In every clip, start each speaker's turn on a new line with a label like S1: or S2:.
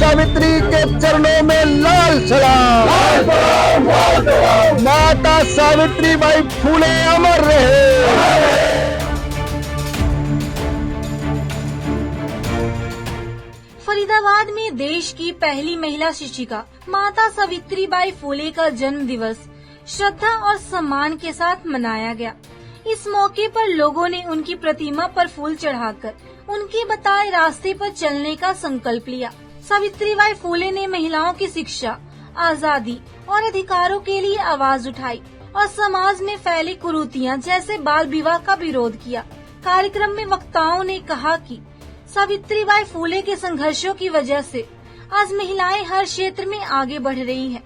S1: सावित्री के चरणों में लाल सलाम। माता सावित्री बाई फूले अमर रहे।
S2: फरीदाबाद में देश की पहली महिला शिक्षिका माता सावित्रीबाई फूले का जन्म दिवस श्रद्धा और सम्मान के साथ मनाया गया। इस मौके पर लोगों ने उनकी प्रतिमा पर फूल चढ़ाकर उनके बताए रास्ते पर चलने का संकल्प लिया। सावित्रीबाई फूले ने महिलाओं की शिक्षा, आजादी और अधिकारों के लिए आवाज उठाई और समाज में फैली कुरीतियां जैसे बाल विवाह का विरोध किया। कार्यक्रम में वक्ताओं ने कहा कि सावित्रीबाई फूले के संघर्षों की वजह से आज महिलाएं हर क्षेत्र में आगे बढ़ रही हैं,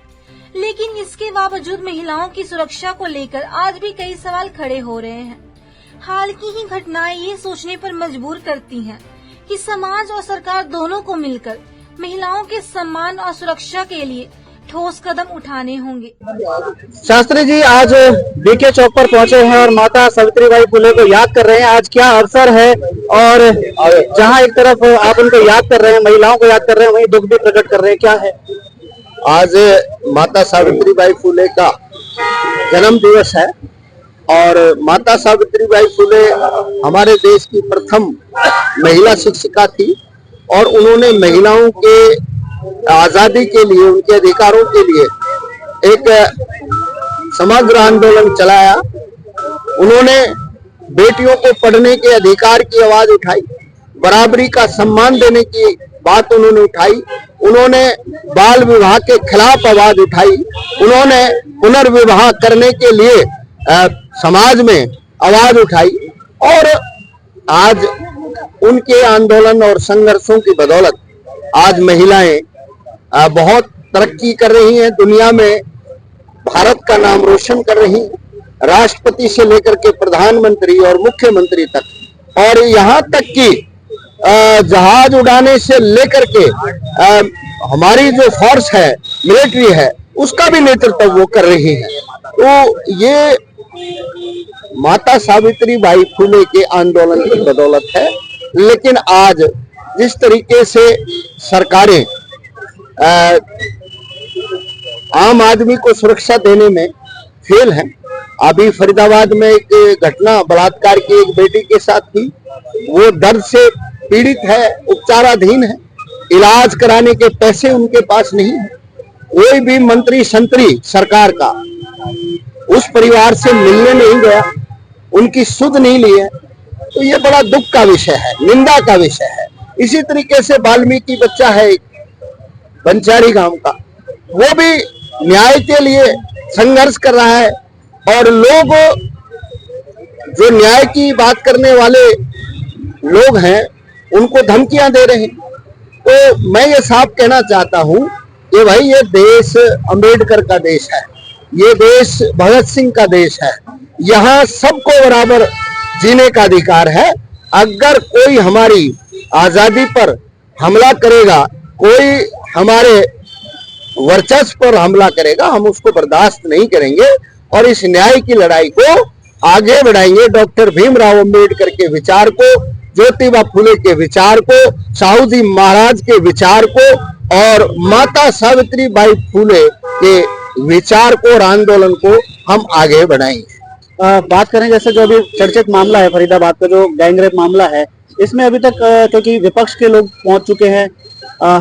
S2: लेकिन इसके बावजूद महिलाओं की सुरक्षा को लेकर आज भी कई सवाल खड़े हो रहे हैं। हाल की ही घटनाएं ये सोचने पर मजबूर करती हैं कि समाज और सरकार दोनों को मिलकर महिलाओं के सम्मान और सुरक्षा के लिए ठोस कदम उठाने होंगे।
S3: शास्त्री जी आज बीके चौक पर पहुंचे हैं और माता सावित्रीबाई फूले को याद कर रहे हैं। आज क्या अवसर है और जहां एक तरफ आप उनको याद कर रहे हैं, महिलाओं को याद कर रहे हैं, वहीं दुख भी प्रकट कर रहे हैं, क्या है?
S1: आज माता सावित्रीबाई फूले का जन्म दिवस है और माता सावित्रीबाई फूले हमारे देश की प्रथम महिला शिक्षिका थी और उन्होंने महिलाओं के आजादी के लिए, उनके अधिकारों के लिए एक समग्र आंदोलन चलाया। उन्होंने बेटियों को पढ़ने के अधिकार की आवाज उठाई, बराबरी का सम्मान देने की बात उन्होंने उठाई। उन्होंने बाल विवाह के खिलाफ आवाज उठाई। उन्होंने पुनर्विवाह करने के लिए समाज में आवाज उठाई और आज उनके आंदोलन और संघर्षों की बदौलत आज महिलाएं बहुत तरक्की कर रही हैं, दुनिया में भारत का नाम रोशन कर रही, राष्ट्रपति से लेकर के प्रधानमंत्री और मुख्यमंत्री तक, और यहाँ तक कि जहाज उड़ाने से लेकर के हमारी जो फोर्स है, मिलिट्री है, उसका भी नेतृत्व वो कर रही है। तो ये माता सावित्रीबाई फूले के आंदोलन की बदौलत है। लेकिन आज जिस तरीके से सरकारें आम आदमी को सुरक्षा देने में फेल हैं, अभी फरीदाबाद में एक घटना बलात्कार की एक बेटी के साथ थी, वो दर्द से पीड़ित है, उपचाराधीन है, इलाज कराने के पैसे उनके पास नहीं है। कोई भी मंत्री संतरी सरकार का उस परिवार से मिलने नहीं गया, उनकी सुध नहीं ली है। तो ये बड़ा दुख का विषय है, निंदा का विषय है। इसी तरीके से वाल्मीकि बच्चा है बंचारी गांव का, वो भी न्याय के लिए संघर्ष कर रहा है और लोग जो न्याय की बात करने वाले लोग हैं उनको धमकियां दे रहे हैं। तो मैं ये साफ कहना चाहता हूं कि भाई ये देश अंबेडकर का देश है, ये देश भगत सिंह का देश है, यहाँ सबको बराबर जीने का अधिकार है। अगर कोई हमारी आजादी पर हमला करेगा, कोई हमारे वर्चस्व पर हमला करेगा, हम उसको बर्दाश्त नहीं करेंगे और इस न्याय की लड़ाई को आगे बढ़ाएंगे। डॉक्टर भीमराव अंबेडकर के विचार को, ज्योतिबा फूले के विचार को, साहू जी महाराज के विचार को और माता सावित्रीबाई फूले के विचार को और आंदोलन को हम आगे बढ़ाएंगे।
S3: बात करें जैसे जो अभी चर्चित मामला है फरीदाबाद का, जो गैंगरेप मामला है, इसमें अभी तक क्योंकि विपक्ष के लोग पहुंच चुके हैं,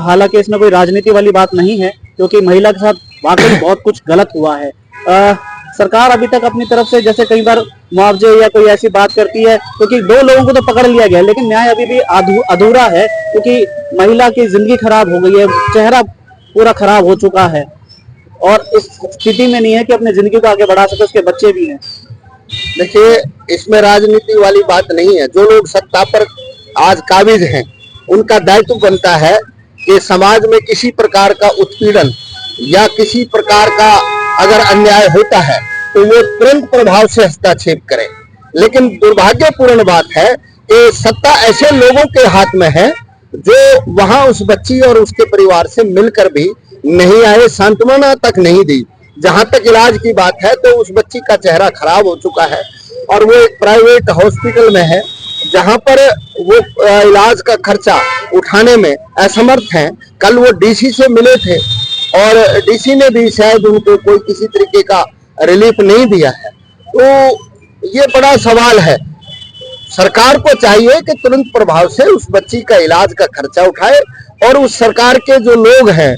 S3: हालांकि इसमें कोई राजनीति वाली बात नहीं है, क्योंकि महिला के साथ वाकई बहुत कुछ गलत हुआ है। सरकार अभी तक अपनी तरफ से जैसे कई बार मुआवजे या कोई ऐसी बात करती है, क्योंकि 2 लोगों को तो पकड़ लिया गया, लेकिन न्याय अभी भी अधूरा है, क्योंकि महिला की जिंदगी खराब हो गई है, चेहरा पूरा खराब हो चुका है और इस स्थिति में नहीं है कि अपनी जिंदगी को आगे बढ़ा सके, उसके बच्चे भी हैं।
S1: देखिए, इसमें राजनीति वाली बात नहीं है। जो लोग सत्ता पर आज काबिज हैं, उनका दायित्व बनता है कि समाज में किसी प्रकार का उत्पीड़न या किसी प्रकार का अगर अन्याय होता है तो वो तुरंत प्रभाव से हस्तक्षेप करें। लेकिन दुर्भाग्यपूर्ण बात है कि सत्ता ऐसे लोगों के हाथ में है जो वहां उस बच्ची और उसके परिवार से मिलकर भी नहीं आए, सांत्वना तक नहीं दी। जहां तक इलाज की बात है तो उस बच्ची का चेहरा खराब हो चुका है और वो एक प्राइवेट हॉस्पिटल में है जहां पर वो इलाज का खर्चा उठाने में असमर्थ हैं। कल वो डीसी से मिले थे और डीसी ने भी शायद उनको कोई किसी तरीके का रिलीफ नहीं दिया है। तो ये बड़ा सवाल है। सरकार को चाहिए कि तुरंत प्रभाव से उस बच्ची का इलाज का खर्चा उठाए और उस सरकार के जो लोग हैं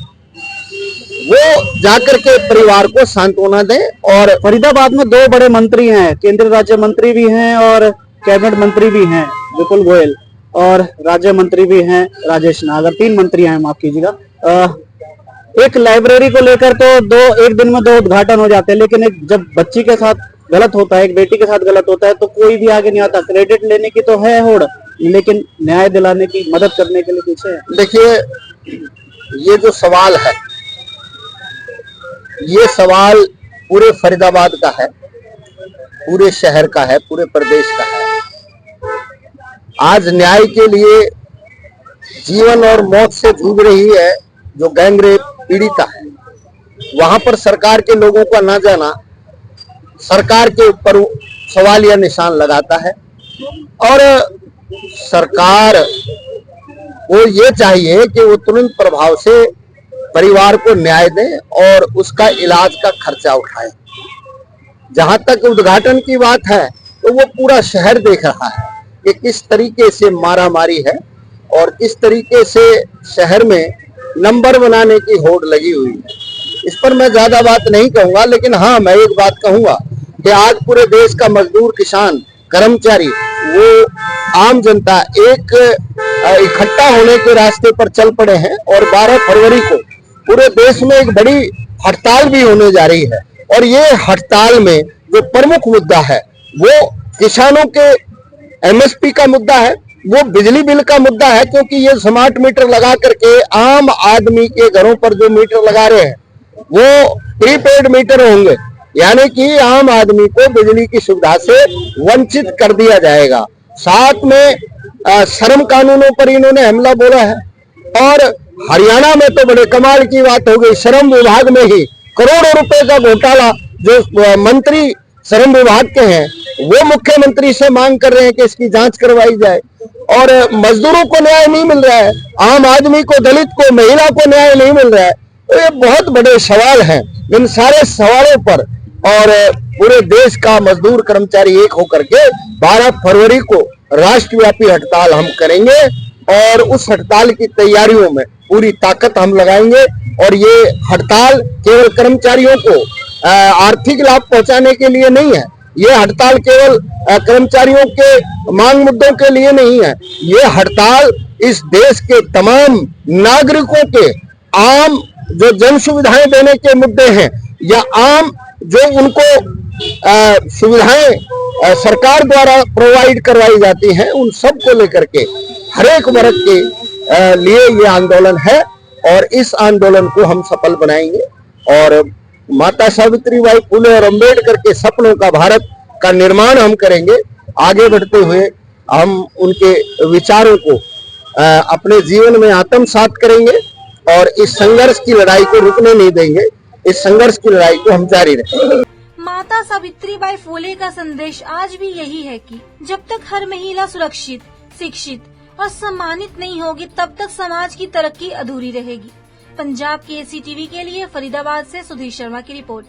S1: वो जाकर के परिवार को सांत्वना दें। और
S3: फरीदाबाद में दो बड़े मंत्री हैं, केंद्रीय राज्य मंत्री भी हैं और कैबिनेट मंत्री भी हैं विपुल गोयल, और राज्य मंत्री भी हैं राजेश नागर, 3 मंत्री हैं, माफ कीजिएगा। एक लाइब्रेरी को लेकर तो एक दिन में 2 उद्घाटन हो जाते हैं, लेकिन एक जब बच्ची के साथ गलत होता है, एक बेटी के साथ गलत होता है, तो कोई भी आगे नहीं आता। क्रेडिट लेने की तो है होड़, लेकिन न्याय दिलाने की, मदद करने के लिए पीछे है।
S1: देखिए, ये जो सवाल है, ये सवाल पूरे फरीदाबाद का है, पूरे शहर का है, पूरे प्रदेश का है। आज न्याय के लिए जीवन और मौत से जूझ रही है जो गैंगरेप पीड़िता है। वहां पर सरकार के लोगों का ना जाना सरकार के ऊपर सवालिया निशान लगाता है। और सरकार को ये चाहिए कि वो तुरंत प्रभाव से परिवार को न्याय दें और उसका इलाज का खर्चा उठाए। जहां तक उद्घाटन की बात है तो वो पूरा शहर देख रहा है कि किस तरीके से मारामारी है और किस तरीके से शहर में नंबर बनाने की होड़ लगी हुई है। इस पर मैं ज्यादा बात नहीं कहूंगा, लेकिन हाँ, मैं एक बात कहूंगा कि आज पूरे देश का मजदूर, किसान, कर्मचारी, वो आम जनता एक इकट्ठा होने के रास्ते पर चल पड़े हैं और 12 फरवरी को पूरे देश में एक बड़ी हड़ताल भी होने जा रही है। और ये हड़ताल में जो प्रमुख मुद्दा है वो किसानों के एमएसपी का मुद्दा है, वो बिजली बिल का मुद्दा है, क्योंकि ये स्मार्ट मीटर लगा करके आम आदमी के घरों पर जो मीटर लगा रहे हैं वो प्रीपेड मीटर होंगे, यानी कि आम आदमी को बिजली की सुविधा से वंचित कर दिया जाएगा। साथ में श्रम कानूनों पर इन्होंने हमला बोला है। और हरियाणा में तो बड़े कमाल की बात हो गई, श्रम विभाग में ही करोड़ों रुपए का घोटाला, जो मंत्री श्रम विभाग के हैं वो मुख्यमंत्री से मांग कर रहे हैं कि इसकी जांच करवाई जाए। और मजदूरों को न्याय नहीं मिल रहा है, आम आदमी को, दलित को, महिला को न्याय नहीं मिल रहा है। तो ये बहुत बड़े सवाल हैं। इन सारे सवालों पर और पूरे देश का मजदूर, कर्मचारी एक होकर के 12 फरवरी को राष्ट्रव्यापी हड़ताल हम करेंगे और उस हड़ताल की तैयारियों में पूरी ताकत हम लगाएंगे। और ये हड़ताल केवल कर्मचारियों को आर्थिक लाभ पहुंचाने के लिए नहीं है, ये हड़ताल केवल कर्मचारियों के मांग मुद्दों के लिए नहीं है, ये हड़ताल इस देश के तमाम नागरिकों के आम जो जन सुविधाएं देने के मुद्दे हैं या आम जो उनको सुविधाएं सरकार द्वारा प्रोवाइड करवाई जाती हैं, उन सब को लेकर के हर एक वर्ग के लिए ये आंदोलन है। और इस आंदोलन को हम सफल बनाएंगे और माता सावित्रीबाई फुले और अंबेडकर के सपनों का भारत का निर्माण हम करेंगे। आगे बढ़ते हुए हम उनके विचारों को अपने जीवन में आत्मसात करेंगे और इस संघर्ष की लड़ाई को रुकने नहीं देंगे। इस संघर्ष की लड़ाई को हम जारी रखेंगे।
S2: माता सावित्रीबाई फुले का संदेश आज भी यही है कि जब तक हर महिला सुरक्षित, शिक्षित और सम्मानित नहीं होगी, तब तक समाज की तरक्की अधूरी रहेगी। पंजाब के एसीटीवी के लिए फरीदाबाद से सुधीर शर्मा की रिपोर्ट।